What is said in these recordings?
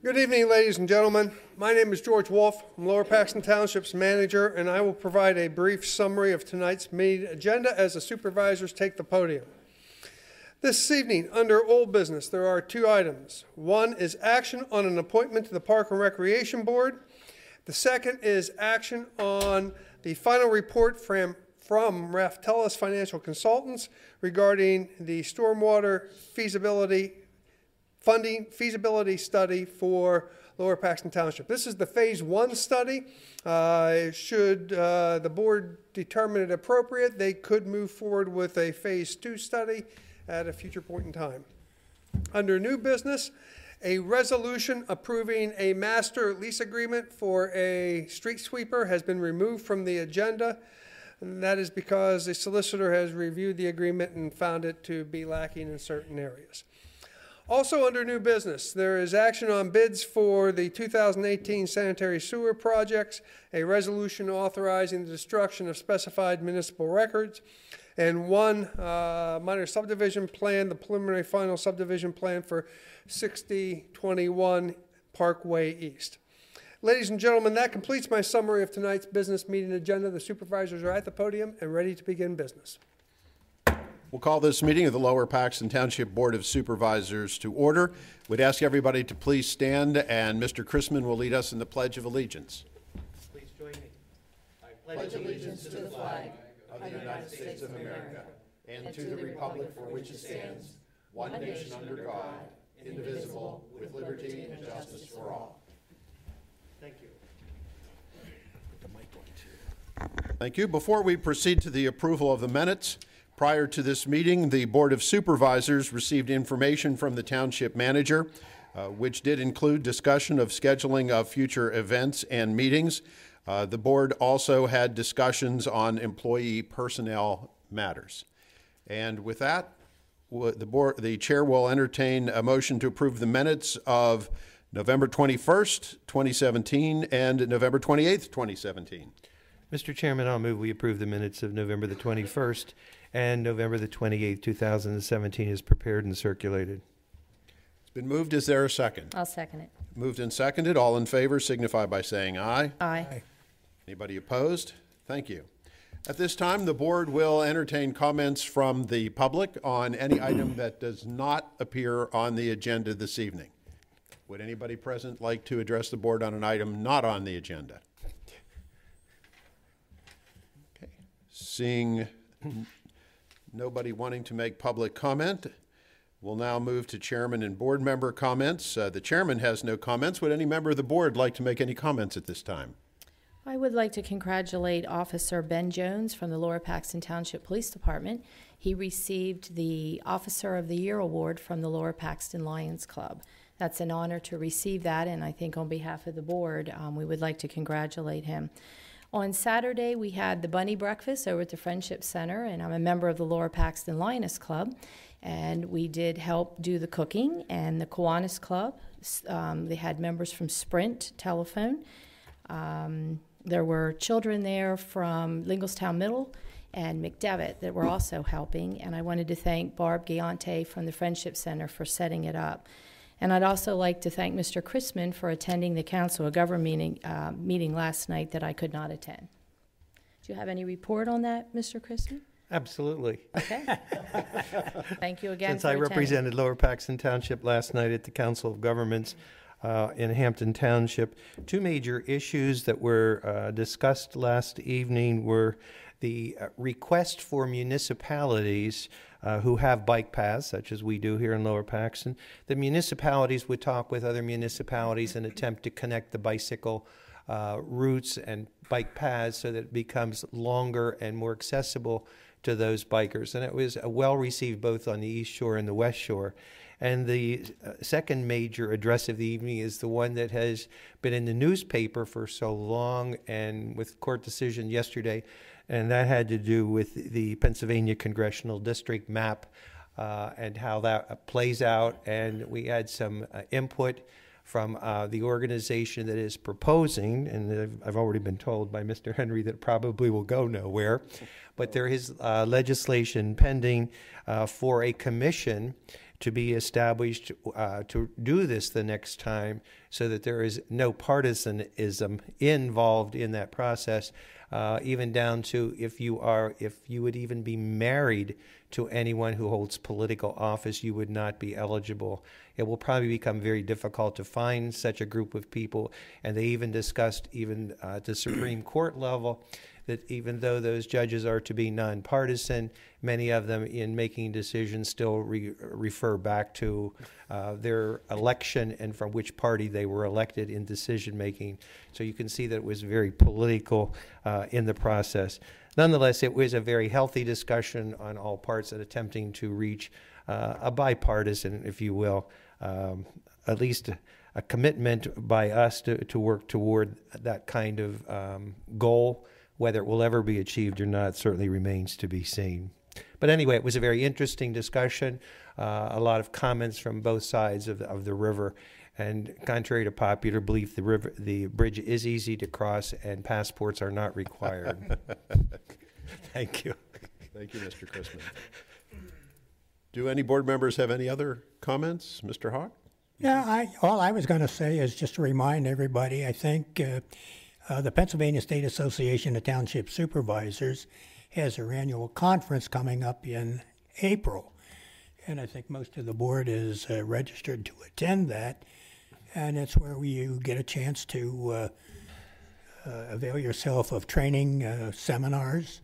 Good evening, ladies and gentlemen. My name is George Wolf. I'm Lower Paxton Township's manager, and I will provide a brief summary of tonight's meeting agenda as the supervisors take the podium. This evening, under old business, there are two items. One is action on an appointment to the Park and Recreation Board. The second is action on the final report from Raftellus Financial Consultants regarding the stormwater feasibility study for Lower Paxton Township. This is the phase 1 study. Should the board determine it appropriate, they could move forward with a phase 2 study at a future point in time. Under new business, a resolution approving a master lease agreement for a street sweeper has been removed from the agenda. And that is because the solicitor has reviewed the agreement and found it to be lacking in certain areas. Also under new business, there is action on bids for the 2018 sanitary sewer projects, a resolution authorizing the destruction of specified municipal records, and one minor subdivision plan, the preliminary final subdivision plan for 6021 Parkway East. Ladies and gentlemen, that completes my summary of tonight's business meeting agenda. The supervisors are at the podium and ready to begin business. We'll call this meeting of the Lower Paxton Township Board of Supervisors to order. We'd ask everybody to please stand, and Mr. Chrisman will lead us in the Pledge of Allegiance. Please join me. I pledge allegiance to the flag of the United States of America and to the republic for which it stands, one nation under God, indivisible, with liberty and justice for all. Thank you. Thank you. Before we proceed to the approval of the minutes, prior to this meeting, the Board of Supervisors received information from the Township Manager, which did include discussion of scheduling of future events and meetings. The Board also had discussions on employee personnel matters. And with that, the Chair will entertain a motion to approve the minutes of November 21st, 2017 and November 28th, 2017. Mr. Chairman, I'll move we approve the minutes of November the 21st and November the 28th, 2017 is prepared and circulated. It's been moved. Is there a second? I'll second it. Moved and seconded. All in favor signify by saying aye. Aye. Anybody opposed? Thank you. At this time, the board will entertain comments from the public on any item that does not appear on the agenda this evening. Would anybody present like to address the board on an item not on the agenda? Okay. Seeing nobody wanting to make public comment, we'll now move to chairman and board member comments. The chairman has no comments. Would any member of the board like to make any comments at this time? I would like to congratulate Officer Ben Jones from the Lower Paxton Township Police Department. He received the Officer of the Year Award from the Lower Paxton Lions Club. That's an honor to receive that, and I think on behalf of the board, we would like to congratulate him. On Saturday, we had the Bunny Breakfast over at the Friendship Center, and I'm a member of the Lower Paxton Lioness Club, and we did help do the cooking. And the Kiwanis Club, they had members from Sprint Telephone. There were children there from Linglestown Middle and McDevitt that were also helping, and I wanted to thank Barb Giante from the Friendship Center for setting it up. And I'd also like to thank Mr. Chrisman for attending the Council of Government meeting last night that I could not attend. Do you have any report on that, Mr. Chrisman? Absolutely. Okay. Thank you again Since for I attending. represented Lower Paxton Township last night at the Council of Governments in Hampton Township, two major issues that were discussed last evening were the request for municipalities who have bike paths, such as we do here in Lower Paxton. The municipalities would talk with other municipalities and attempt to connect the bicycle routes and bike paths so that it becomes longer and more accessible to those bikers. And it was well received both on the East Shore and the West Shore. And the second major address of the evening is the one that has been in the newspaper for so long and with court decision yesterday, and that had to do with the Pennsylvania Congressional District map and how that plays out. And we had some input from the organization that is proposing, and I've already been told by Mr. Henry that it probably will go nowhere, but there is legislation pending for a commission to be established to do this the next time, so that there is no partisanism involved in that process, even down to if you would even be married to anyone who holds political office, you would not be eligible. It will probably become very difficult to find such a group of people, and they even discussed, even at the Supreme Court level, that even though those judges are to be nonpartisan, many of them in making decisions still refer back to their election and from which party they were elected in decision making. So you can see that it was very political in the process. Nonetheless, it was a very healthy discussion on all parts and attempting to reach a bipartisan, if you will, at least a commitment by us to work toward that kind of goal. Whether it will ever be achieved or not certainly remains to be seen. But anyway, it was a very interesting discussion, a lot of comments from both sides of the river. And contrary to popular belief, the bridge is easy to cross and passports are not required. Thank you. Thank you, Mr. Chrisman. Do any board members have any other comments? Mr. Hawk? Yeah, all I was going to say is just to remind everybody, I think the Pennsylvania State Association of Township Supervisors has their annual conference coming up in April. And I think most of the board is registered to attend that. And it's where you get a chance to avail yourself of training seminars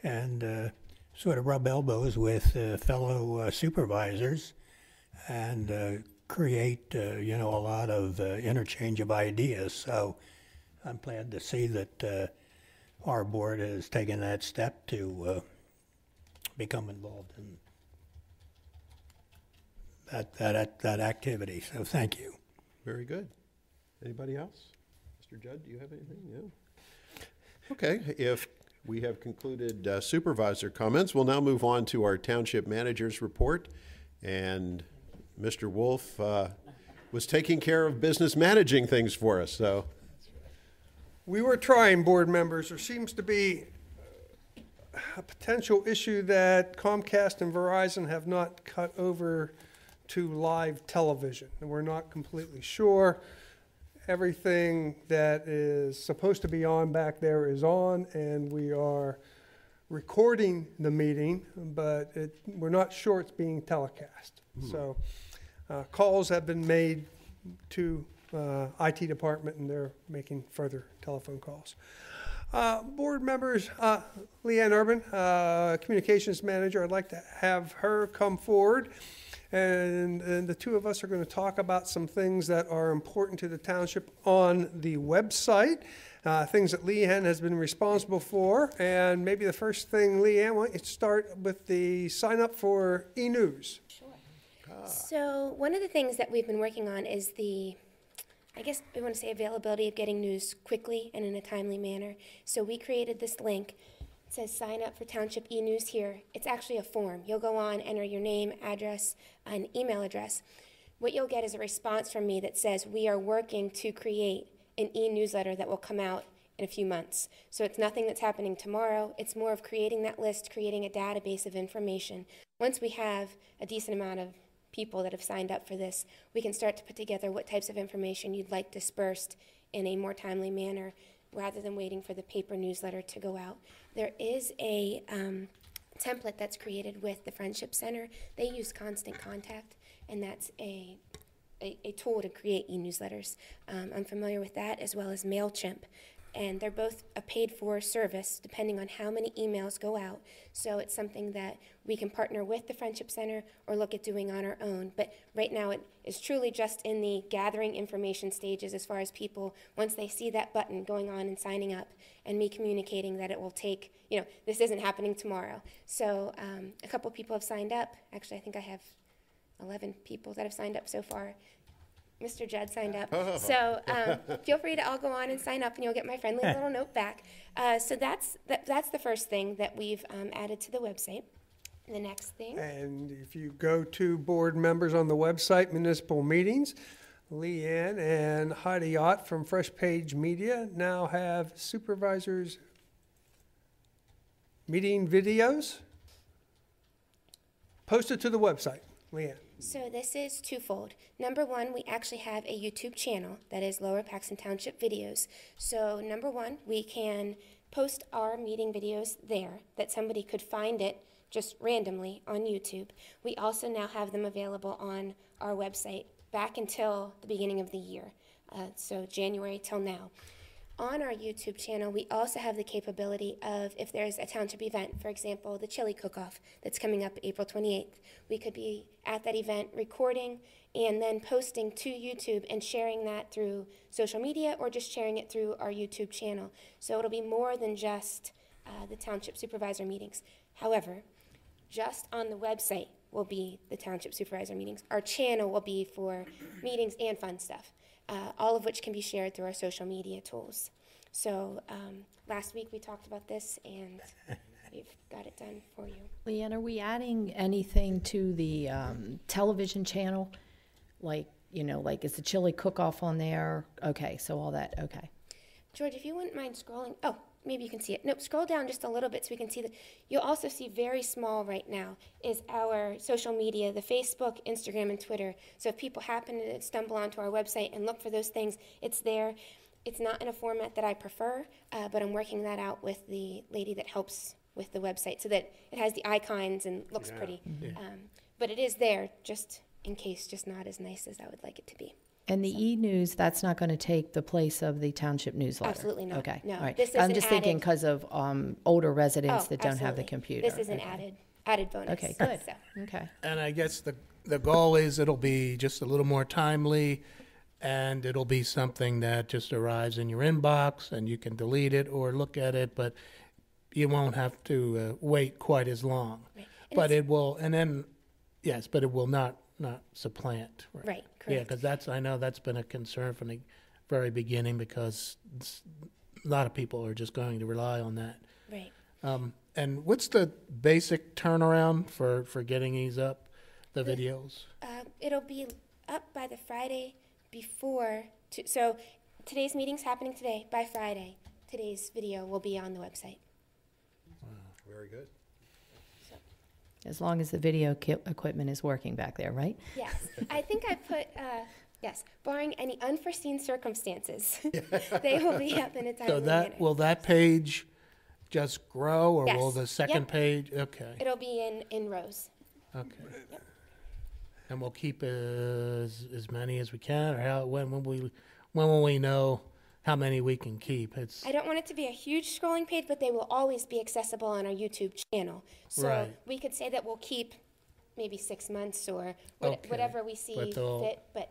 and sort of rub elbows with fellow supervisors and create, a lot of interchange of ideas. So I'm glad to see that our board has taken that step to become involved in that activity. So thank you. Very good. Anybody else? Mr. Judd, do you have anything? No? Okay, if we have concluded supervisor comments, we'll now move on to our township manager's report. And Mr. Wolf was taking care of business managing things for us, so. We were trying, board members. There seems to be a potential issue that Comcast and Verizon have not cut over to live television. And we're not completely sure. Everything that is supposed to be on back there is on, and we are recording the meeting, but we're not sure it's being telecast. So calls have been made to IT department, and they're making further telephone calls. Board members, Leanne Urban, communications manager, I'd like to have her come forward. And the two of us are going to talk about some things that are important to the township on the website, things that Leanne has been responsible for. And maybe the first thing, Leanne, why don't you start with the sign up for e-news? Sure. So one of the things that we've been working on is I guess we want to say availability of getting news quickly and in a timely manner. So we created this link. It says sign up for Township e-News here. It's actually a form. You'll go on, enter your name, address, and email address. What you'll get is a response from me that says we are working to create an e-newsletter that will come out in a few months. So it's nothing that's happening tomorrow. It's more of creating that list, creating a database of information. Once we have a decent amount of people that have signed up for this, we can start to put together what types of information you'd like dispersed in a more timely manner rather than waiting for the paper newsletter to go out. There is a template that's created with the Friendship Center. They use Constant Contact, and that's a tool to create e-newsletters. I'm familiar with that, as well as MailChimp. And they're both a paid-for service, depending on how many emails go out. So it's something that we can partner with the Friendship Center or look at doing on our own. But right now it is truly just in the gathering information stages as far as people, once they see that button going on and signing up, and me communicating that it will take, this isn't happening tomorrow. So a couple people have signed up. Actually, I think I have 11 people that have signed up so far. Mr. Judd signed up. Oh. So feel free to all go on and sign up, and you'll get my friendly little note back. So that's the first thing that we've added to the website. The next thing. And if you go to board members on the website, municipal meetings, Leanne and Heidi Ott from Fresh Page Media now have supervisors' meeting videos posted to the website. Leanne. So this is twofold. Number one, we actually have a YouTube channel that is Lower Paxton Township Videos. So number one, we can post our meeting videos there, that somebody could find it just randomly on YouTube. We also now have them available on our website back until the beginning of the year, so January till now. On our YouTube channel, we also have the capability of, if there's a township event, for example, the chili cook-off that's coming up April 28th, we could be at that event recording and then posting to YouTube and sharing that through social media or just sharing it through our YouTube channel. So it'll be more than just the township supervisor meetings. However, just on the website will be the township supervisor meetings. Our channel will be for meetings and fun stuff. All of which can be shared through our social media tools. So last week we talked about this, and we've got it done for you. Leanne, are we adding anything to the television channel? Like, you know, like is the chili cook-off on there? Okay, so all that, okay. George, if you wouldn't mind scrolling, oh, maybe you can see it. Nope, scroll down just a little bit so we can see that. You'll also see very small right now is our social media, the Facebook, Instagram, and Twitter. So if people happen to stumble onto our website and look for those things, it's there. It's not in a format that I prefer, but I'm working that out with the lady that helps with the website so that it has the icons and looks pretty. But it is there just in case, just not as nice as I would like it to be. And the e-news, that's not going to take the place of the township newsletter? Absolutely not. Okay, No. all right. This I'm isn't just thinking added. because of older residents that don't have the Absolutely. computer. This is an Okay. added bonus. Okay, good. So. Okay. And I guess the goal is it'll be just a little more timely, and it'll be something that just arrives in your inbox, and you can delete it or look at it, but you won't have to wait quite as long. Right. And But it's- it will, and then, yes, but it will not supplant. Right, Yeah, correct. because I know that's been a concern from the very beginning, because a lot of people are just going to rely on that. Right. And what's the basic turnaround for getting these up, the videos? It'll be up by the Friday before. So today's meeting's happening today. By Friday, today's video will be on the website. Very good. As long as the video equipment is working back there, right? Yes, I think I put, yes, barring any unforeseen circumstances, they will be up in a timely So manner. will that page just grow, or will Yes. the second Yep. page? Okay, It'll be in rows. okay. And we'll keep as many as we can, or when will we know how many we can keep? It's I don't want it to be a huge scrolling page, but they will always be accessible on our YouTube channel. So Right. we could say that we'll keep maybe 6 months or Okay. whatever we see But they'll- fit. But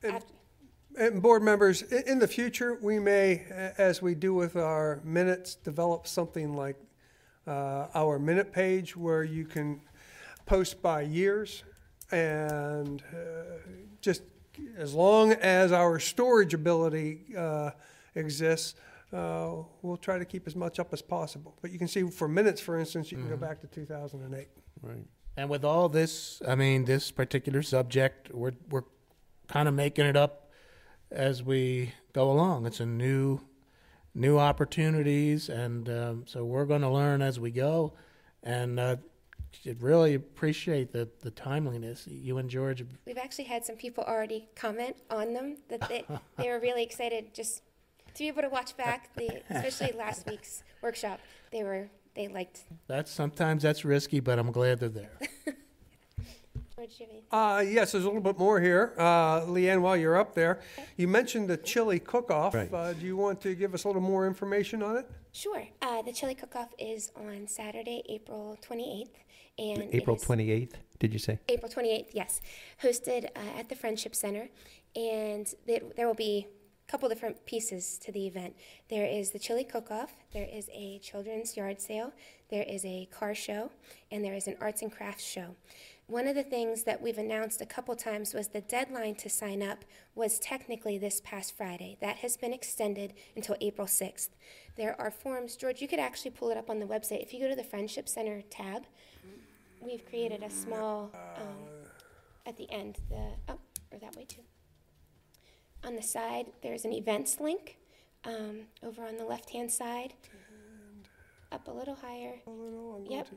after, And board members, in the future, we may, as we do with our minutes, develop something like our minute page where you can post by years, and just as long as our storage ability exists, we'll try to keep as much up as possible. But you can see for minutes, for instance, you can go back to 2008. Right. And with all this, I mean, this particular subject, we're kind of making it up as we go along. It's a new opportunities, and so we're going to learn as we go. And really appreciate the timeliness. You and George, we've actually had some people already comment on them that they were really excited just to be able to watch back especially last week's workshop. They liked. sometimes that's risky, but I'm glad they're there. George, do you have any- Yes, there's a little bit more here. Leanne, while you're up there, you mentioned the chili cook-off. Right. Do you want to give us a little more information on it? Sure. The chili cook-off is on Saturday, April 28th. And it April is- 28th, did you say? April 28th, yes. Hosted at the Friendship Center. And there will be a couple different pieces to the event. There is the chili cook-off. There is a children's yard sale. There is a car show. And there is an arts and crafts show. One of the things that we've announced a couple times was the deadline to sign up was technically this past Friday. That has been extended until April 6th. There are forms. George, you could actually pull it up on the website. If you go to the Friendship Center tab, we've created a small, at the end, or that way too. On the side, there's an events link over on the left-hand side. Up a little higher. Yep.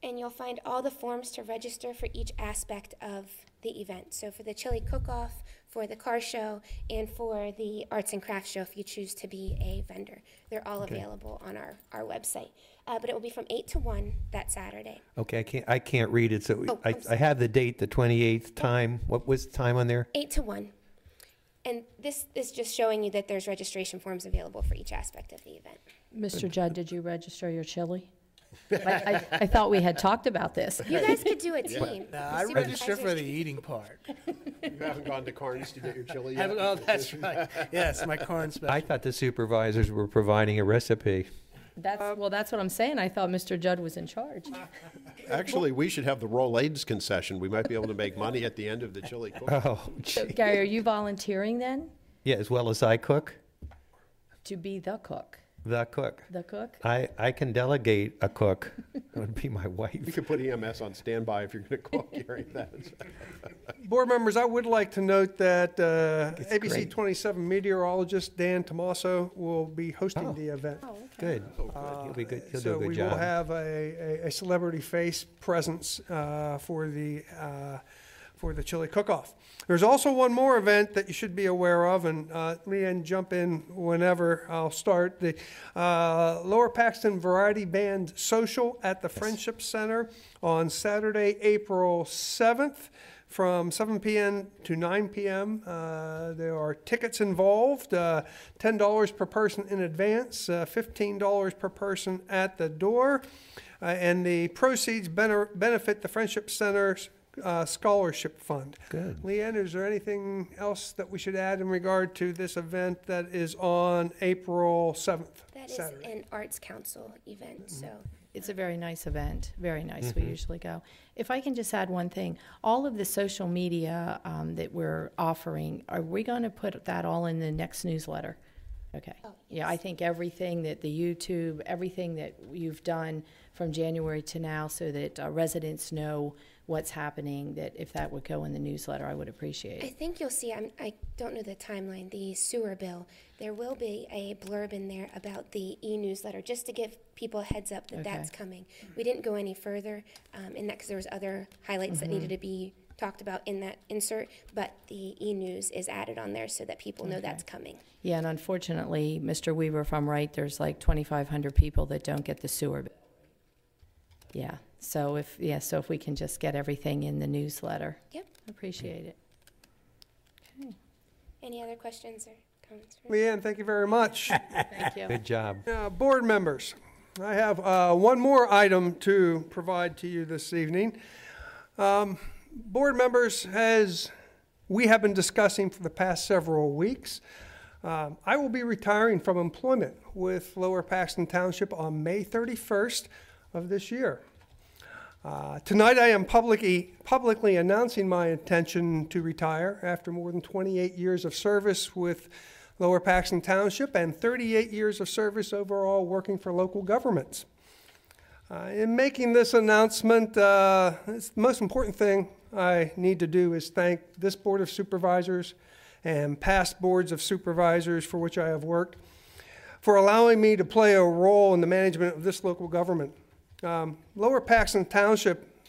And you'll find all the forms to register for each aspect of the event. So for the chili cook-off, for the car show, and for the arts and crafts show if you choose to be a vendor. They're all available on our website. But it will be from 8 to 1 that Saturday. Okay, I can't read it, so Oh, I have the date, the 28th time. What was the time on there? 8 to 1. And this is just showing you that there's registration forms available for each aspect of the event. Mr. Judd, did you register your chili? I thought we had talked about this. You guys could do a team. No, I register for the eating part. You haven't gone to Carnes to get your chili yet? Oh, that's right. Yes, my corn special. I thought the supervisors were providing a recipe. That's what I'm saying. I thought Mr. Judd was in charge. Actually, we should have the Rolaids concession. We might be able to make money at the end of the chili cook. Oh, So, gee. Gary, are you volunteering then Yeah, as well as I cook? to be the cook? The cook. The cook? I can delegate a cook. It would be my We wife. could put EMS on standby if you're going to cook, Gary. Board members, I would like to note that ABC great. 27 meteorologist Dan Tomaso will be hosting Oh. the event. Good. He'll be good. He'll do So a good we job. will have a celebrity face presence for the chili cook-off. There's also one more event that you should be aware of, and Leanne, jump in whenever I'll start. The Lower Paxton Variety Band Social at the Friendship Center on Saturday, April 7th. From 7 p.m. to 9 p.m. There are tickets involved, $10 per person in advance, $15 per person at the door, and the proceeds benefit the Friendship Center's Scholarship Fund. Good. Leanne, is there anything else that we should add in regard to this event that is on April 7th? That is Saturday? an Arts Council event, so. It's a very nice event, very nice. We usually go. If I can just add one thing, all of the social media that we're offering, are we going to put that all in the next newsletter? Okay. Oh, Yeah, I think everything that the YouTube, everything that you've done from January to now so that residents know what's happening, that if that would go in the newsletter, I would appreciate I it. think you'll see, I don't know the timeline, the sewer bill. There will be a blurb in there about the e-newsletter, just to give people a heads up that that's Okay. coming. We didn't go any further in that because there was other highlights that needed to be talked about in that insert, but the e-news is added on there so that people know that's coming. Yeah, and unfortunately, Mr. Weaver, if I'm right, there's like 2,500 people that don't get the sewer bill. Yeah, so if we can just get everything in the newsletter. Yep. Appreciate it. Any other questions or comments? Leanne, thank you very much. Thank you. Good job. Board members, I have one more item to provide to you this evening. Board members, as we have been discussing for the past several weeks, I will be retiring from employment with Lower Paxton Township on May 31st of this year. Tonight I am publicly announcing my intention to retire after more than 28 years of service with Lower Paxton Township and 38 years of service overall working for local governments. In making this announcement, the most important thing I need to do is thank this Board of Supervisors and past boards of supervisors for which I have worked for allowing me to play a role in the management of this local government. Lower Paxton Township,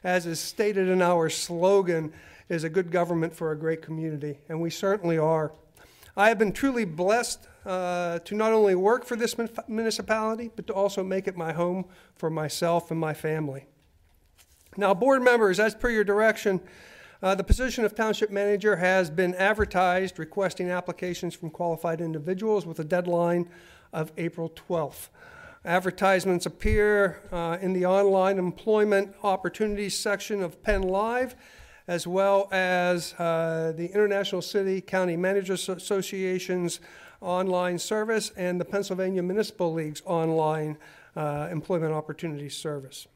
as is stated in our slogan, is a good government for a great community, and we certainly are. I have been truly blessed to not only work for this municipality, but to also make it my home for myself and my family. Now, board members, as per your direction, the position of Township Manager has been advertised, requesting applications from qualified individuals with a deadline of April 12th. Advertisements appear in the online employment opportunities section of Penn Live, as well as the International City County Managers Association's online service and the Pennsylvania Municipal League's online employment opportunities service.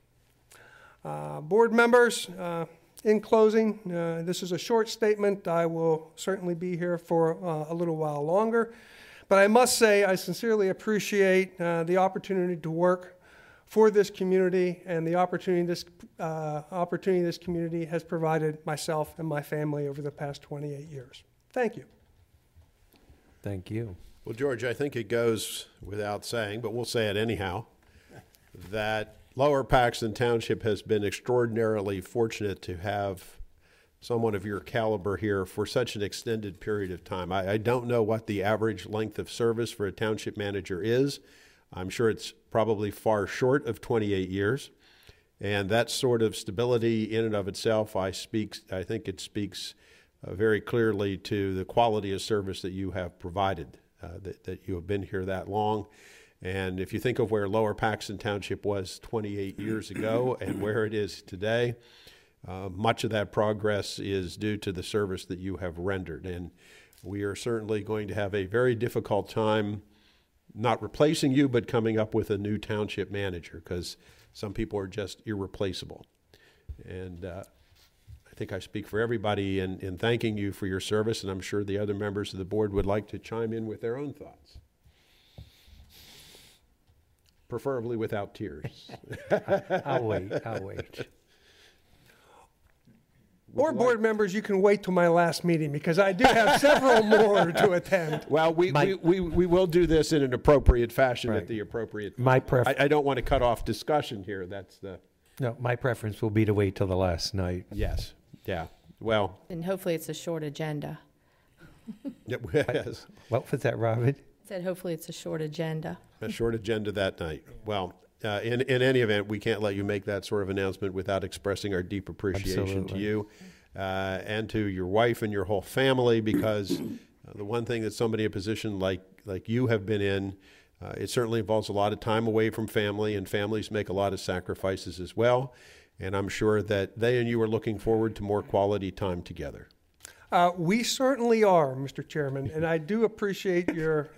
Board members, in closing, this is a short statement. I will certainly be here for a little while longer. But I must say I sincerely appreciate the opportunity to work for this community and the opportunity this community has provided myself and my family over the past 28 years. Thank you. Thank you. Well, George, I think it goes without saying, but we'll say it anyhow, that Lower Paxton Township has been extraordinarily fortunate to have someone of your caliber here for such an extended period of time. I don't know what the average length of service for a township manager is. I'm sure it's probably far short of 28 years. And that sort of stability in and of itself, I think it speaks very clearly to the quality of service that you have provided, that you have been here that long. And if you think of where Lower Paxton Township was 28 years ago and where it is today, much of that progress is due to the service that you have rendered. And we are certainly going to have a very difficult time not replacing you, but coming up with a new township manager, because some people are just irreplaceable. And I think I speak for everybody in thanking you for your service, and I'm sure the other members of the board would like to chime in with their own thoughts. Preferably without tears. I'll wait. Or board members, you can wait till my last meeting, because I do have several more to attend. Well, we will do this in an appropriate fashion at the appropriate time. I don't want to cut off discussion here. No, my preference will be to wait till the last night. Yes. Yeah. Well. And hopefully it's a short agenda. Yes. What was that, Robin? Said hopefully it's a short agenda. A short agenda that night. Well, in any event, we can't let you make that sort of announcement without expressing our deep appreciation to you and to your wife and your whole family, because the one thing that somebody in a position like you have been in, it certainly involves a lot of time away from family, and families make a lot of sacrifices as well. And I'm sure that they and you are looking forward to more quality time together. We certainly are, Mr. Chairman, and I do appreciate your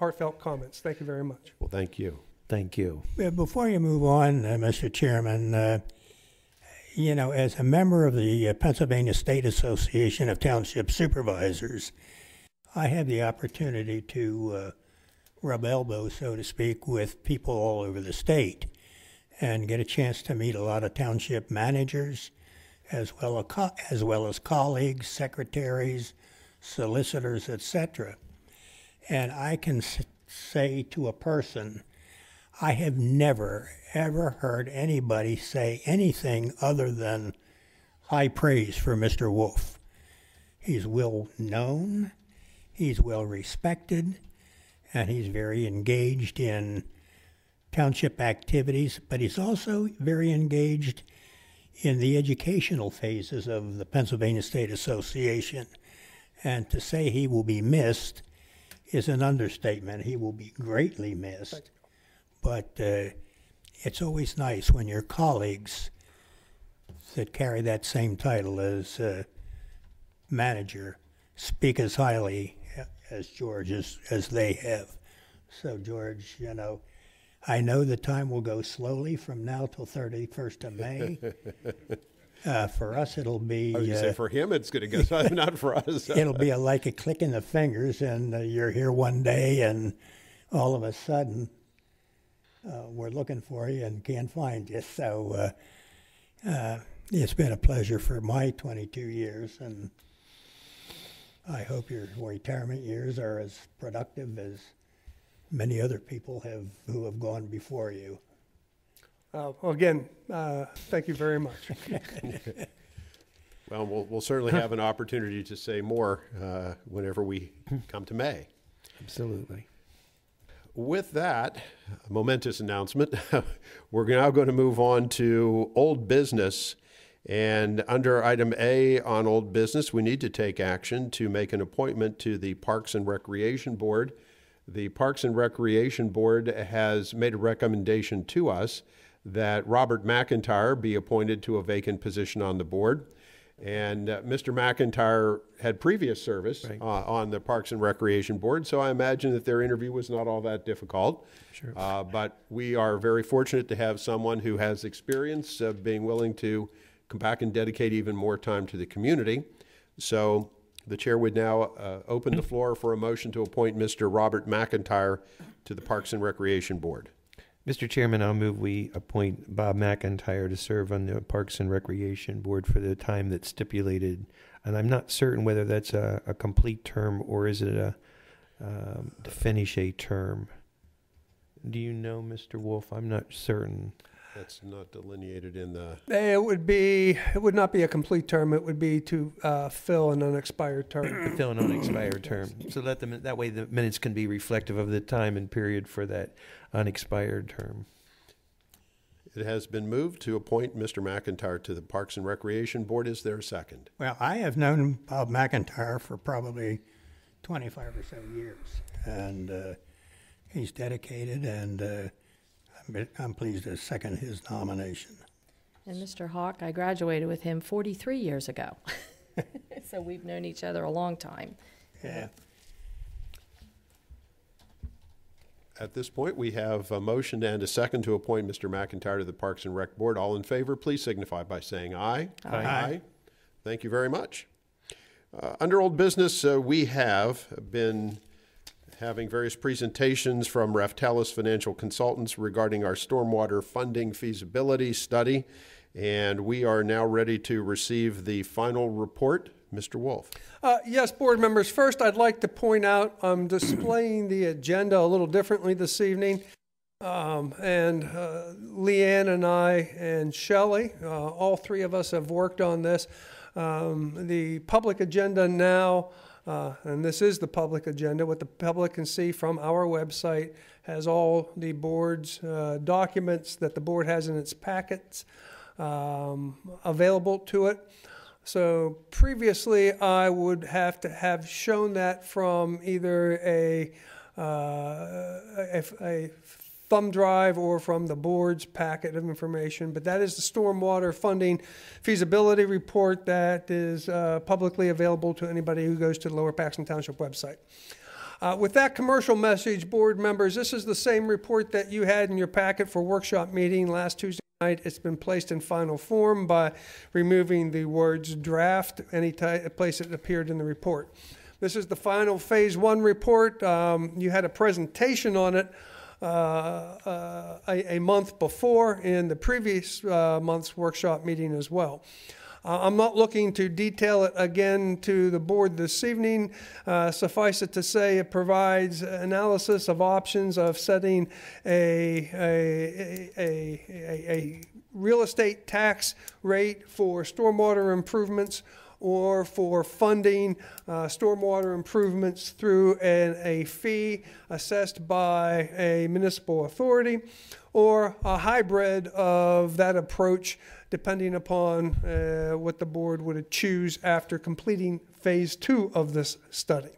heartfelt comments. Thank you very much. Well, thank you. Thank you. Before you move on, Mr. Chairman, as a member of the Pennsylvania State Association of Township Supervisors, I have the opportunity to rub elbows, so to speak, with people all over the state and get a chance to meet a lot of township managers, as well as colleagues, secretaries, solicitors, etc. And I can say to a person, I have never, ever heard anybody say anything other than high praise for Mr. Wolf. He's well known, he's well respected, and he's very engaged in township activities, but he's also very engaged in the educational phases of the Pennsylvania State Association. And to say he will be missed is an understatement. He will be greatly missed. But it's always nice when your colleagues that carry that same title as manager speak as highly as George as they have. So George, I know the time will go slowly from now till 31st of May. For us, it'll be... I was going to say, for him, it's going to go, not for us. It'll be like a click in the fingers, and you're here one day, and all of a sudden, we're looking for you and can't find you. So it's been a pleasure for my 22 years, and I hope your retirement years are as productive as many other people who have gone before you. Well, again, thank you very much. Well, we'll certainly have an opportunity to say more whenever we come to May. Absolutely. With that momentous announcement, we're now going to move on to old business. And under item A on old business, we need to take action to make an appointment to the Parks and Recreation Board. The Parks and Recreation Board has made a recommendation to us that Robert McIntyre be appointed to a vacant position on the board. And Mr. McIntyre had previous service on the Parks and Recreation Board, so I imagine that their interview was not all that difficult. Sure. But we are very fortunate to have someone who has experience of being willing to come back and dedicate even more time to the community. So the chair would now open the floor for a motion to appoint Mr. Robert McIntyre to the Parks and Recreation Board. Mr. Chairman, I'll move we appoint Bob McIntyre to serve on the Parks and Recreation Board for the time that's stipulated. And I'm not certain whether that's a complete term or is it to finish a term. Do you know, Mr. Wolf? I'm not certain. That's not delineated in the... It would not be a complete term. It would be to fill an unexpired term. Fill an unexpired term. So that way the minutes can be reflective of the time and period for that unexpired term. It has been moved to appoint Mr. McIntyre to the Parks and Recreation Board. Is there a second? Well, I have known Bob McIntyre for probably 25 or so years, and he's dedicated, and I'm pleased to second his nomination. And Mr. Hawk, I graduated with him 43 years ago. So we've known each other a long time. Yeah. At this point, we have a motion and a second to appoint Mr. McIntyre to the Parks and Rec Board. All in favor, please signify by saying aye. Aye. Aye. Thank you very much. Under old business, we have been having various presentations from Raftellus Financial Consultants regarding our stormwater funding feasibility study, and we are now ready to receive the final report. Mr. Wolf. Yes, board members. First, I'd like to point out I'm displaying the agenda a little differently this evening. And Leanne and I and Shelley, all three of us have worked on this. The public agenda now, and this is the public agenda, what the public can see from our website, has all the board's documents that the board has in its packets available to it. So previously, I would have to have shown that from either a thumb drive or from the board's packet of information, but that is the stormwater funding feasibility report that is publicly available to anybody who goes to the Lower Paxton Township website. With that commercial message, board members, this is the same report that you had in your packet for workshop meeting last Tuesday night. It's been placed in final form by removing the words draft any place it appeared in the report. This is the final phase 1 report. You had a presentation on it a month before in the previous month's workshop meeting as well. I'm not looking to detail it again to the board this evening. Suffice it to say, it provides analysis of options of setting a real estate tax rate for stormwater improvements or for funding stormwater improvements through a fee assessed by a municipal authority, or a hybrid of that approach depending upon what the board would choose after completing phase 2 of this study.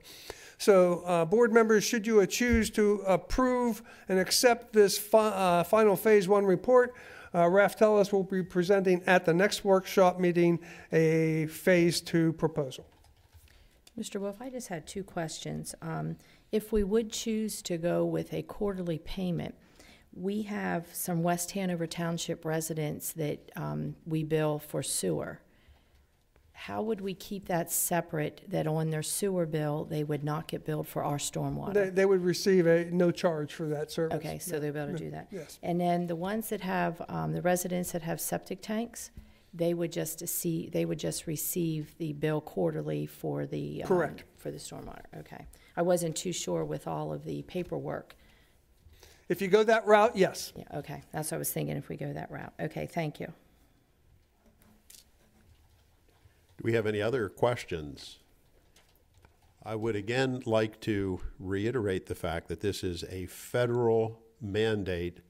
So board members, should you choose to approve and accept this final phase 1 report, Raftellus will be presenting at the next workshop meeting a phase 2 proposal. Mr. Wolf, I just had 2 questions. If we would choose to go with a quarterly payment, we have some West Hanover Township residents that we bill for sewer. How would we keep that separate, that on their sewer bill, they would not get billed for our stormwater? They would receive no charge for that service. Okay, so they'll be able to do that. Yes. And then the ones that have, the residents that have septic tanks, they would just receive the bill quarterly for the correct, for the stormwater. Okay, I wasn't too sure with all of the paperwork. If you go that route, yes. Yeah, okay, that's what I was thinking, if we go that route. Okay, thank you. Do we have any other questions? I would again like to reiterate the fact that this is a federal mandate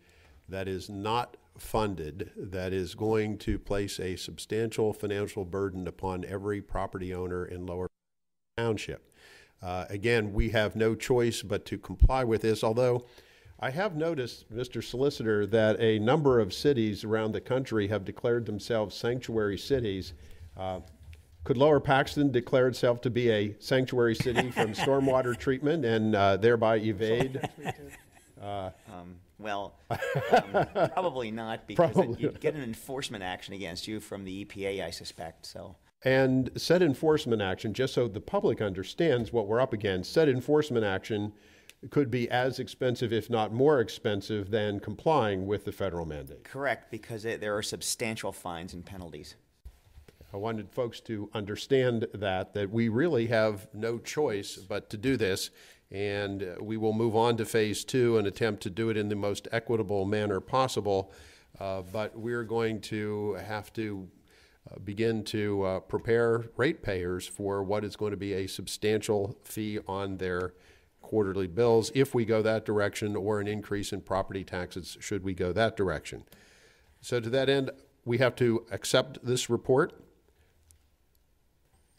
that is not funded, that is going to place a substantial financial burden upon every property owner in Lower Township. Again, we have no choice but to comply with this, although I have noticed, Mr. Solicitor, that a number of cities around the country have declared themselves sanctuary cities. Could Lower Paxton declare itself to be a sanctuary city from stormwater treatment and thereby evade? Probably not, because you'd get an enforcement action against you from the EPA, I suspect. So. And said enforcement action, just so the public understands what we're up against, said enforcement action could be as expensive, if not more expensive, than complying with the federal mandate. Correct, because there are substantial fines and penalties. I wanted folks to understand that we really have no choice but to do this, and we will move on to phase 2 and attempt to do it in the most equitable manner possible, but we're going to have to begin to prepare ratepayers for what is going to be a substantial fee on their quarterly bills if we go that direction, or an increase in property taxes should we go that direction. So to that end, we have to accept this report.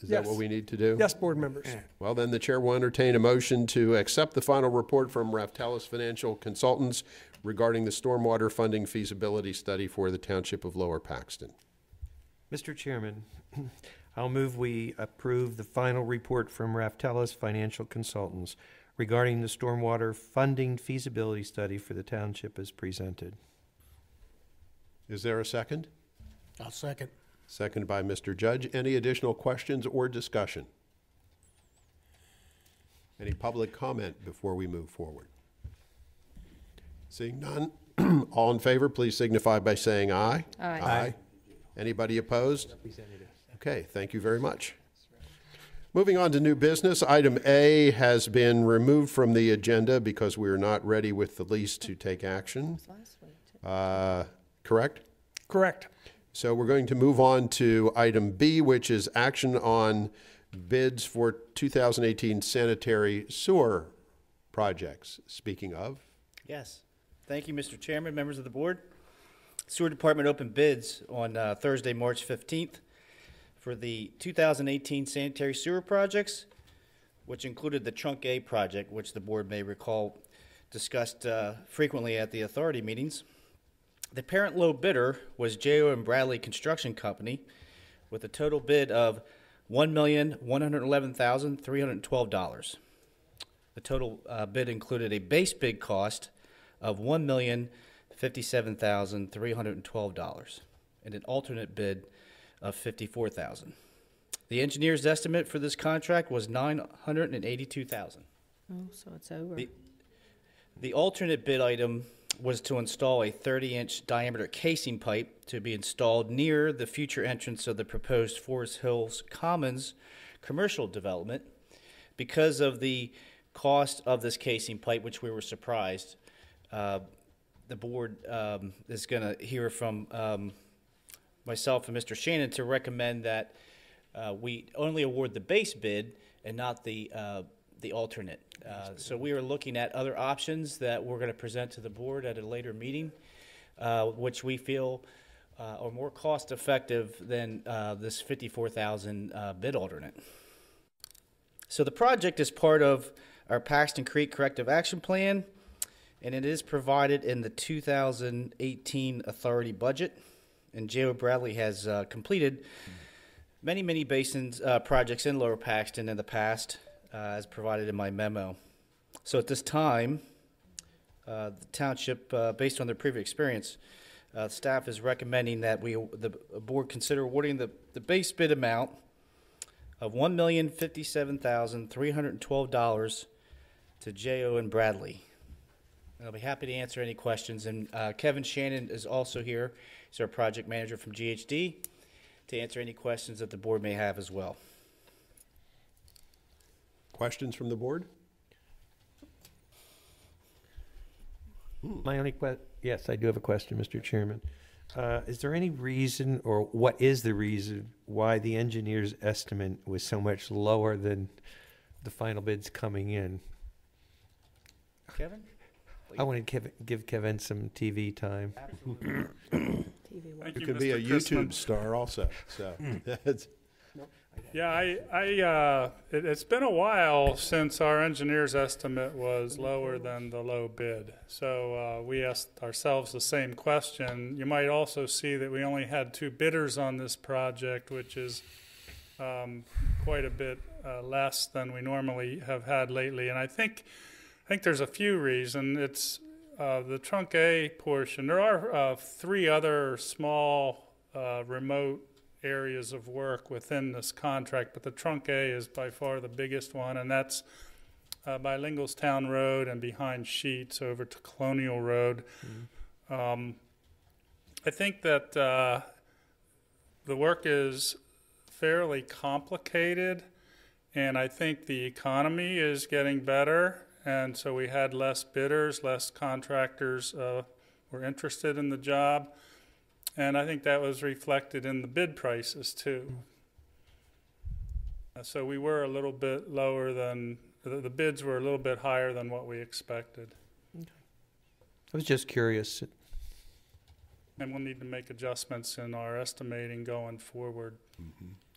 Is that Yes. what we need to do? Yes, board members. Well, then the chair will entertain a motion to accept the final report from Raftellus Financial Consultants regarding the stormwater funding feasibility study for the Township of Lower Paxton. Mr. Chairman, I'll move we approve the final report from Raftellus Financial Consultants regarding the stormwater funding feasibility study for the township as presented. Is there a second? I'll second. Seconded by Mr. Judge. Any additional questions or discussion? Any public comment before we move forward? Seeing none, all in favor, please signify by saying aye. Aye. Anybody opposed? Okay, thank you very much. Moving on to new business, item A has been removed from the agenda because we are not ready with the lease to take action. Correct? Correct. So we're going to move on to item B, which is action on bids for 2018 sanitary sewer projects. Speaking of, Yes. Thank you, Mr. Chairman, members of the board. Sewer Department opened bids on Thursday, March 15th for the 2018 sanitary sewer projects, which included the Trunk A project, which the board may recall discussed frequently at the authority meetings. The parent low bidder was J.O. and Bradley Construction Company with a total bid of $1,111,312. The total bid included a base bid cost of $1,057,312 and an alternate bid of $54,000. The engineer's estimate for this contract was $982,000. Oh, so it's over. The alternate bid item was to install a 30-inch diameter casing pipe to be installed near the future entrance of the proposed Forest Hills Commons commercial development. Because of the cost of this casing pipe, which we were surprised, the board is going to hear from myself and Mr. Shannon to recommend that we only award the base bid and not the alternate. So we are looking at other options that we're going to present to the board at a later meeting, which we feel are more cost effective than this $54,000 bid alternate. So the project is part of our Paxton Creek Corrective Action Plan, and it is provided in the 2018 authority budget. And J.O. Bradley has completed many basins projects in Lower Paxton in the past, as provided in my memo. So at this time, the township, based on their previous experience, staff is recommending that the board consider awarding the base bid amount of $1,057,312 to J.O. and Bradley. And I'll be happy to answer any questions. And Kevin Shannon is also here. He's our project manager from GHD to answer any questions that the board may have as well. questions from the board? My only yes, I do have a question, Mr. Chairman. Is there any reason, or what is the reason, why the engineer's estimate was so much lower than the final bids coming in? Kevin? I want to give Kevin some TV time. Absolutely. Thank You you, could be a Mr. YouTube Chrisman. star also, so. that's- Yeah, it's been a while since our engineer's estimate was lower than the low bid. So we asked ourselves the same question. You might also see that we only had 2 bidders on this project, which is quite a bit less than we normally have had lately. And I think there's a few reasons. It's the Trunk A portion. There are 3 other small remote areas of work within this contract, but the Trunk A is by far the biggest one, and that's by Lingelstown Road and behind Sheets over to Colonial Road. I think that the work is fairly complicated, and I think the economy is getting better, and so we had less bidders, less contractors were interested in the job, and I think that was reflected in the bid prices too. So we were a little bit lower than, the bids were a little bit higher than what we expected. I was just curious. And we'll need to make adjustments in our estimating going forward.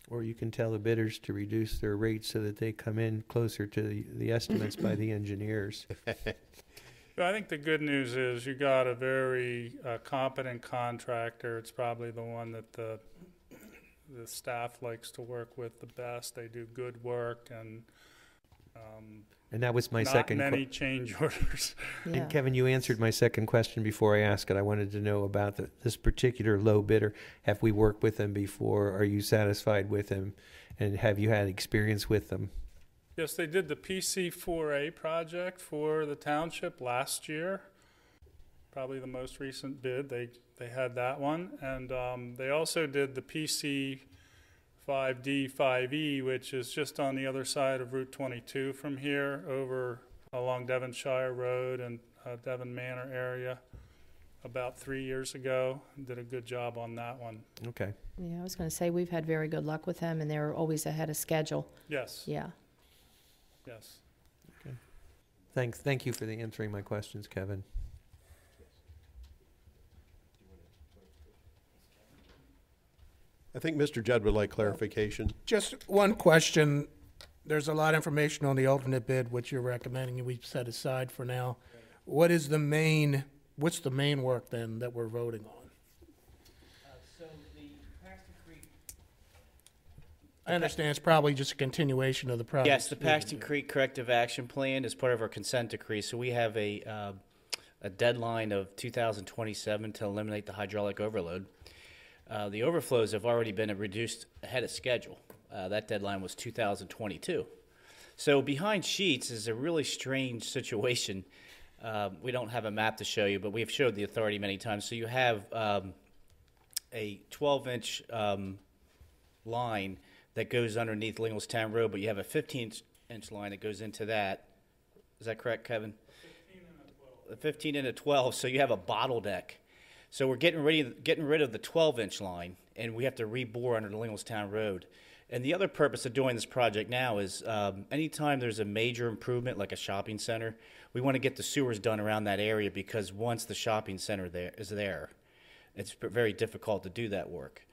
Or you can tell the bidders to reduce their rates so that they come in closer to the estimates by the engineers. But I think the good news is you got a very competent contractor. It's probably the one that the staff likes to work with the best. They do good work, and And that was my not second many change orders. Yeah. And Kevin, you answered my second question before I asked it. I wanted to know about this particular low bidder. Have we worked with them before? Are you satisfied with them? And have you had experience with them? Yes, they did the PC4A project for the township last year. Probably the most recent bid. They had that one. And they also did the PC5D, 5E, which is just on the other side of Route 22 from here, over along Devonshire Road and Devon Manor area, about 3 years ago. Did a good job on that one. Okay. Yeah, I was going to say, we've had very good luck with them, and they're always ahead of schedule. Yes, Yeah. yes. Thank you for answering my questions, Kevin. I think Mr. Judd would like clarification. Just one question. There's a lot of information on the alternate bid, which you're recommending and we've set aside for now. What's the main work then that we're voting on? So the Paxton Creek. I understand it's probably just a continuation of the project. Yes, the Paxton Creek Corrective Action Plan is part of our consent decree. So we have a deadline of 2027 to eliminate the hydraulic overload. The overflows have already been reduced ahead of schedule. That deadline was 2022. So behind Sheets is a really strange situation. We don't have a map to show you, but we have showed the authority many times. So you have a 12-inch line that goes underneath Lingelstown Road, but you have a 15-inch line that goes into that. Is that correct, Kevin? 15 and a 12. A 15 and a 12, so you have a bottleneck. So we're getting rid of the 12-inch line, and we have to rebore under the Lingelstown Road. And the other purpose of doing this project now is anytime there's a major improvement, like a shopping center, we want to get the sewers done around that area, because once the shopping center is there, it's very difficult to do that work.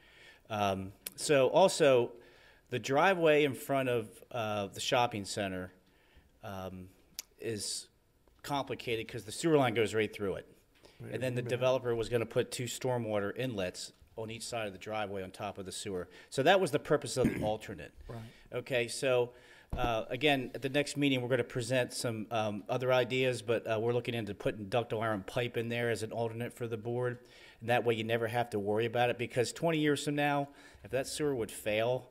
So also, the driveway in front of the shopping center is complicated because the sewer line goes right through it. And then the developer was going to put 2 stormwater inlets on each side of the driveway on top of the sewer. So that was the purpose of the alternate. Right. Okay, so again, at the next meeting, we're going to present some other ideas, but we're looking into putting ductile iron pipe in there as an alternate for the board. And that way you never have to worry about it, because 20 years from now, if that sewer would fail,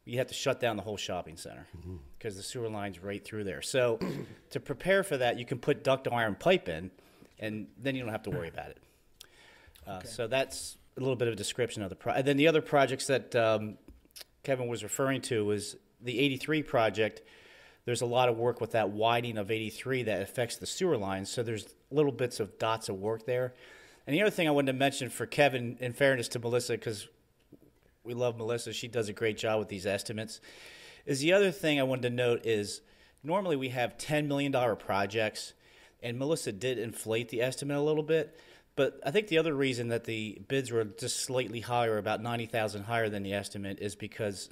you have to shut down the whole shopping center because the sewer line's right through there. So to prepare for that, you can put ductile iron pipe in, and then you don't have to worry about it. So that's a little bit of a description of the project. And then the other projects that Kevin was referring to was the 83 project. There's a lot of work with that widening of 83 that affects the sewer lines, so there's little bits of dots of work there. And the other thing I wanted to mention for Kevin, in fairness to Melissa, because we love Melissa, she does a great job with these estimates, is the other thing I wanted to note is normally we have $10 million projects, and Melissa did inflate the estimate a little bit, but I think the other reason that the bids were just slightly higher, about $90,000 higher than the estimate, is because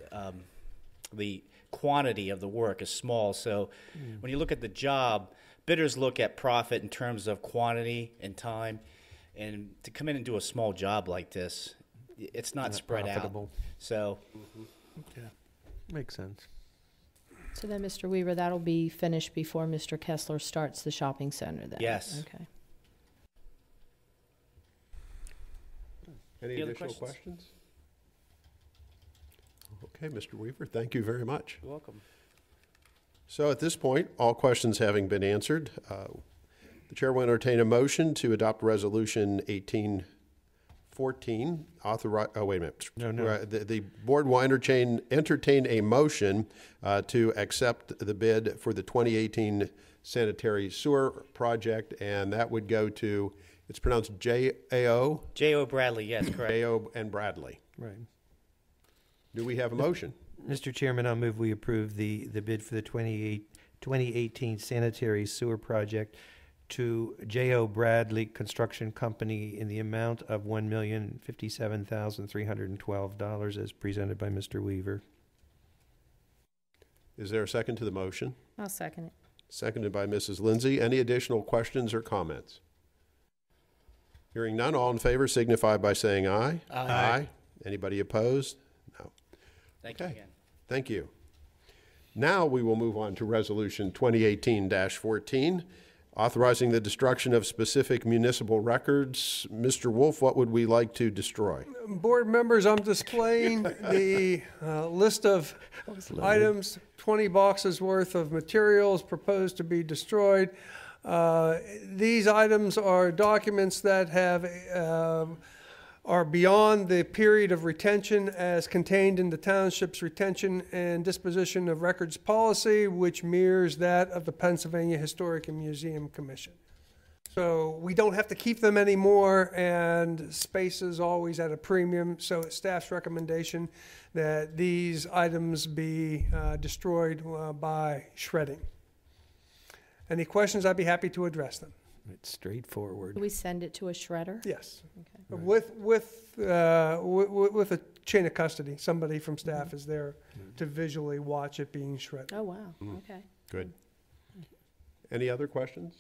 the quantity of the work is small. So when you look at the job, bidders look at profit in terms of quantity and time, and to come in and do a small job like this, it's not spread profitable. out. So Okay. Makes sense. So then, Mr. Weaver, that'll be finished before Mr. Kessler starts the shopping center then? Yes. Okay. Any Any other additional questions? questions? Okay, Mr. Weaver, thank you very much. you're welcome. So at this point, all questions having been answered, the chair will entertain a motion to adopt Resolution 1814. Wait a minute. No. The board will entertain a motion to accept the bid for the 2018 sanitary sewer project, and that would go to, it's pronounced J.A.O.? J.O. Bradley, yes, correct. J.O. and Bradley. Right. Do we have a motion? Mr. Chairman, I'll move we approve the bid for the 2018 sanitary sewer project to J.O. Bradley Construction Company in the amount of $1,057,312 as presented by Mr. Weaver. Is there a second to the motion? I'll second it. Seconded by Mrs. Lindsay. Any additional questions or comments? Hearing none, all in favor signify by saying aye. Aye. Anybody opposed? No. Thank you again. Thank you. Now we will move on to Resolution 2018-14, authorizing the destruction of specific municipal records. Mr. Wolf, what would we like to destroy? Board members, I'm displaying the list of items, 20 boxes worth of materials proposed to be destroyed. These items are documents that are beyond the period of retention as contained in the township's retention and disposition of records policy, which mirrors that of the Pennsylvania Historic and Museum Commission. So we don't have to keep them anymore, and space is always at a premium. So it's staff's recommendation that these items be destroyed by shredding. Any questions? I'd be happy to address them. It's straightforward. Do we send it to a shredder? Yes. Okay. With a chain of custody. Somebody from staff is there to visually watch it being shredded. Oh, wow. Okay. Good. Any other questions?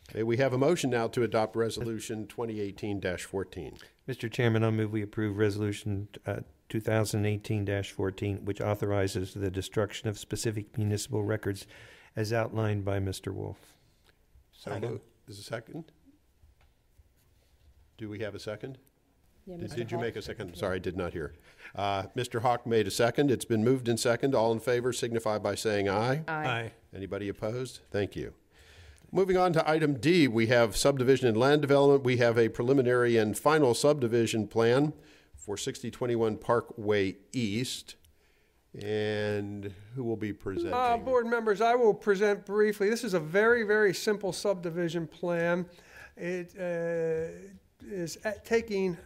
Okay, we have a motion now to adopt Resolution 2018-14. Mr. Chairman, I'll move we approve Resolution 2018-14, which authorizes the destruction of specific municipal records as outlined by Mr. Wolf. So is a second? Do we have a second? Yeah, Did you make a second? Sorry, I did not hear. Mr. Hawk made a second. It's been moved and second. All in favor signify by saying aye. Aye. Anybody opposed? Thank you. Moving on to item D, we have subdivision and land development. We have a preliminary and final subdivision plan for 6021 Parkway East. And who will be presenting? Board members, I will present briefly. This is a very, very simple subdivision plan. It is taking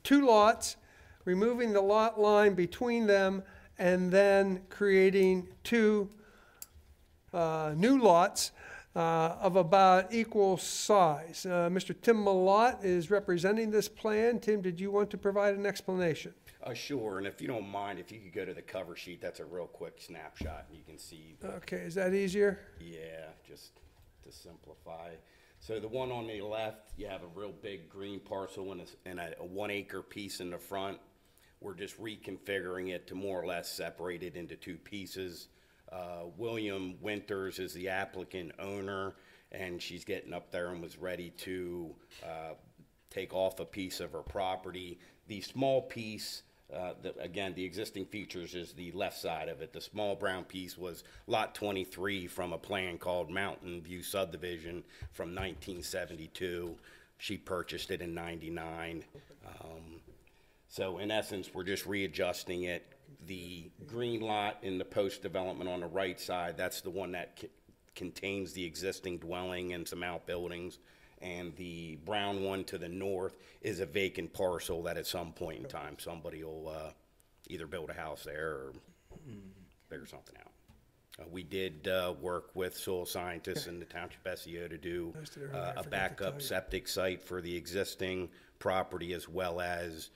two lots, removing the lot line between them, and then creating two new lots of about equal size. Mr. Tim Malott is representing this plan. Tim, did you want to provide an explanation? Sure, and if you don't mind, if you could go to the cover sheet, that's a real quick snapshot, and you can see. Okay, is that easier? Yeah, just to simplify. So the one on the left, you have a real big green parcel and a 1 acre piece in the front. We're just reconfiguring it to more or less separate it into two pieces. William Winters is the applicant owner, and she's getting up there and was ready to take off a piece of her property. The small piece, again, the existing features is the left side of it. The small brown piece was lot 23 from a plan called Mountain View Subdivision from 1972. She purchased it in 99. So in essence, we're just readjusting it. The green lot in the post development on the right side, that's the one that contains the existing dwelling and some outbuildings. And the brown one to the north is a vacant parcel that at some point in time somebody will either build a house there or figure something out. We did work with soil scientists in the Township SEO to do a backup septic site for the existing property, as well as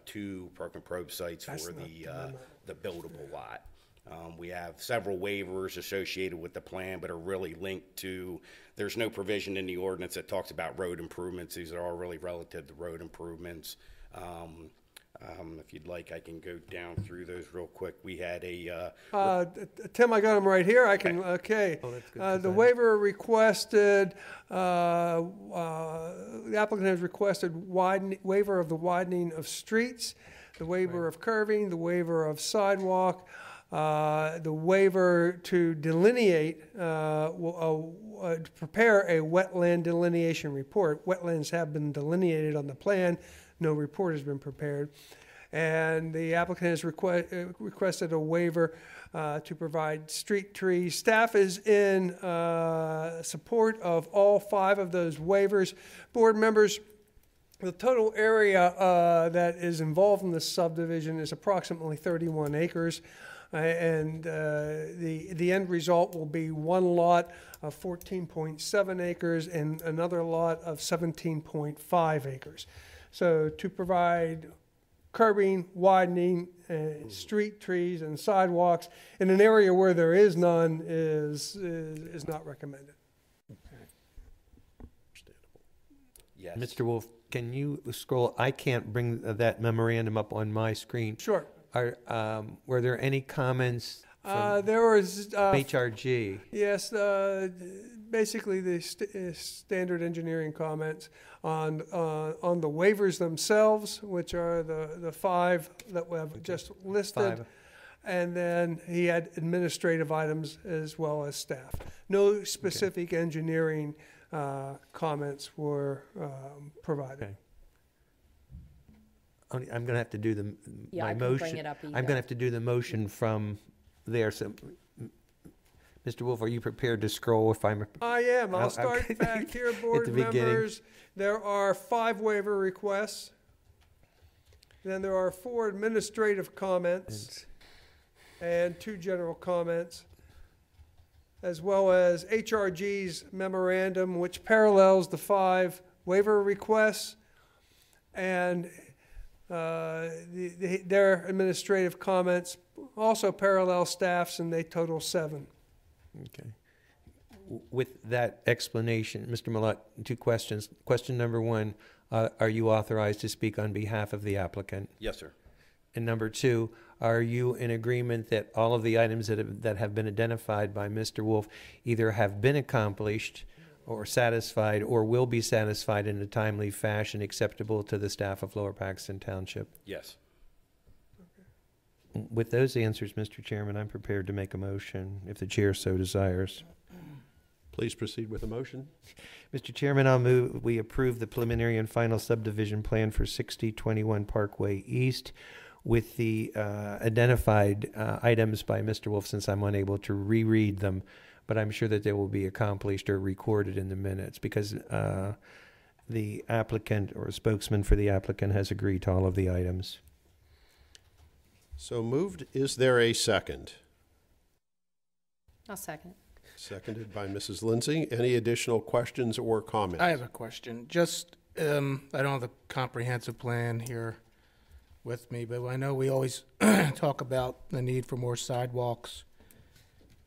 two perk and probe sites for the buildable lot. We have several waivers associated with the plan, but are really linked to, there's no provision in the ordinance that talks about road improvements. These are all really relative to road improvements. If you'd like, I can go down through those real quick. We had a... Tim, I got them right here. I can, okay. Oh, that's good. The waiver requested, the applicant has requested waiver of the widening of streets, the waiver of curving, the waiver of sidewalk, the waiver to delineate, to prepare a wetland delineation report. Wetlands have been delineated on the plan. No report has been prepared. And the applicant has requested a waiver to provide street trees. Staff is in support of all 5 of those waivers. Board members, the total area that is involved in this subdivision is approximately 31 acres. And the end result will be one lot of 14.7 acres and another lot of 17.5 acres. So to provide curbing, widening, street trees, and sidewalks in an area where there is none is not recommended. Yes. Mr. Wolf, can you scroll? I can't bring that memorandum up on my screen. Sure. Were there any comments from There was HRG? yes, basically the standard engineering comments on the waivers themselves, which are the 5 that we have just listed. 5. And then he had administrative items as well as staff. No specific engineering comments were provided. Okay. I'm going to have to do the Yeah, my I can motion. bring it up I'm going to have to do the motion from there. So, Mr. Wolf, are you prepared to scroll? If I'm, I am. I'll I'll- start okay. back here, At board the beginning. members. There are 5 waiver requests. Then there are 4 administrative comments and 2 general comments, as well as HRG's memorandum, which parallels the 5 waiver requests, and their administrative comments also parallel staff's, and they total 7. okay. With that explanation, Mr. Millett, 2 questions. Question number 1: are you authorized to speak on behalf of the applicant? Yes, sir. And number 2, are you in agreement that all of the items that have been identified by Mr. Wolf either have been accomplished or satisfied or will be satisfied in a timely fashion acceptable to the staff of Lower Paxton Township? Yes. With those answers, Mr. Chairman, I'm prepared to make a motion if the chair so desires. Please proceed with the motion. Mr. Chairman, I'll move we approve the preliminary and final subdivision plan for 6021 Parkway East with the identified items by Mr. Wolf, since I'm unable to reread them, but I'm sure that they will be accomplished or recorded in the minutes because the applicant or spokesman for the applicant has agreed to all of the items. So moved. Is there a second? I'll second. Seconded by Mrs. Lindsay. Any additional questions or comments? I have a question. Just, I don't have the comprehensive plan here with me, but I know we always talk about the need for more sidewalks,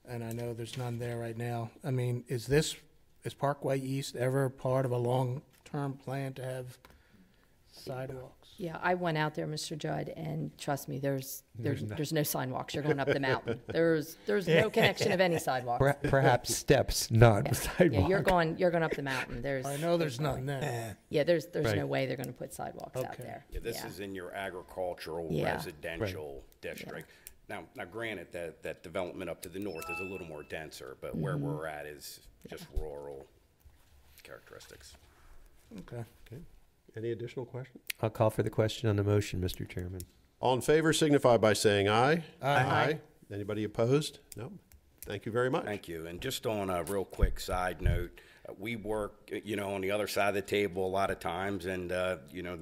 and I know there's none there right now. I mean, is Parkway East ever part of a long-term plan to have sidewalks? Yeah, I went out there, Mr. Judd, and trust me, there's no sidewalks. You're going up the mountain. There's no connection of any sidewalks. Perhaps steps, not sidewalk. Yeah, you're going up the mountain. I know there's none there. Yeah, there's Right. no way they're going to put sidewalks out Okay. there. Yeah, this is in your agricultural Yeah. residential district. Now, granted that development up to the north is a little more denser, but where we're at is just rural characteristics. Okay. Any additional questions? I'll call for the question on the motion, Mr. Chairman. All in favor signify by saying aye. Aye. Anybody opposed? No. Thank you very much. Thank you. And just on a real quick side note, we work, on the other side of the table a lot of times and,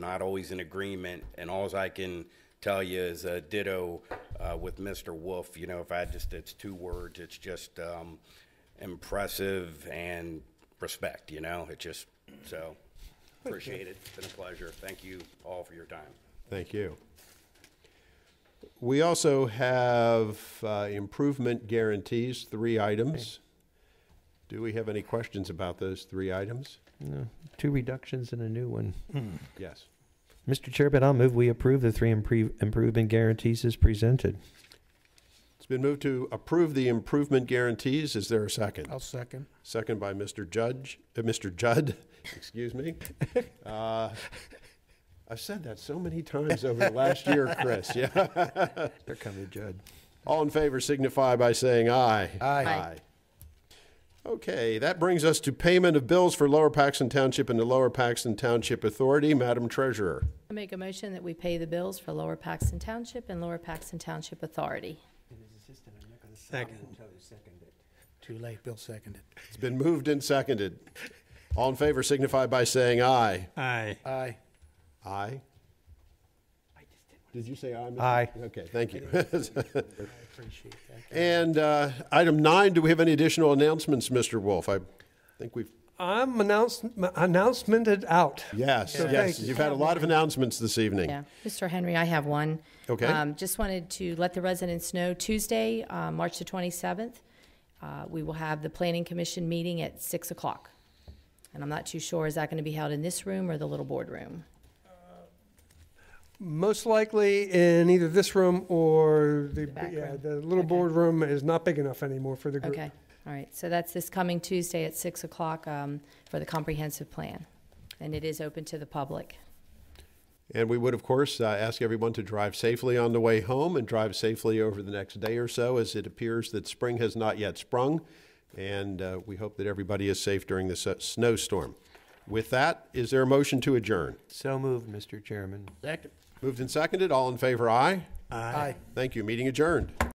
not always in agreement. And all I can tell you is ditto with Mr. Wolf. If I it's 2 words, it's just impressive and respect, It just, so appreciate it. It's been a pleasure. Thank you all for your time. Thank you. We also have improvement guarantees, 3 items. Do we have any questions about those 3 items? No. 2 reductions and a new one. Yes. Mr. Chairman, I'll move we approve the 3 improvement guarantees as presented. It's been moved to approve the improvement guarantees. Is there a second? I'll second. Second by Mr. Judd, excuse me. I've said that so many times over the last year, Chris. Yeah. Here comes the Judd. All in favor signify by saying aye. Aye. Okay, that brings us to payment of bills for Lower Paxton Township and the Lower Paxton Township Authority. Madam Treasurer. I make a motion that we pay the bills for Lower Paxton Township and Lower Paxton Township Authority. Second. Too late, Bill seconded. It's been moved and seconded. All in favor signify by saying aye. Aye. Aye. Aye. Did you say aye? Mr.? Aye. Okay, thank you. I appreciate that. And item 9, do we have any additional announcements, Mr. Wolf? I think we've, I'm announcemented out. yes, So yes. thank you. You've had a lot of announcements this evening. Yeah, Mr. Henry, I have one. Okay. Just wanted to let the residents know, Tuesday, March the 27th, we will have the Planning Commission meeting at 6 o'clock. And I'm not too sure, is that going to be held in this room or the little boardroom? Most likely in either this room or the back yeah, room. the little Okay. boardroom is not big enough anymore for the group. Okay, all right. So that's this coming Tuesday at 6 o'clock for the comprehensive plan. And it is open to the public. And we would, of course, ask everyone to drive safely on the way home and drive safely over the next day or so, as it appears that spring has not yet sprung. And we hope that everybody is safe during this snowstorm. With that, is there a motion to adjourn? So moved, Mr. Chairman. Second. Moved and seconded. All in favor, aye. Aye. Thank you. Meeting adjourned.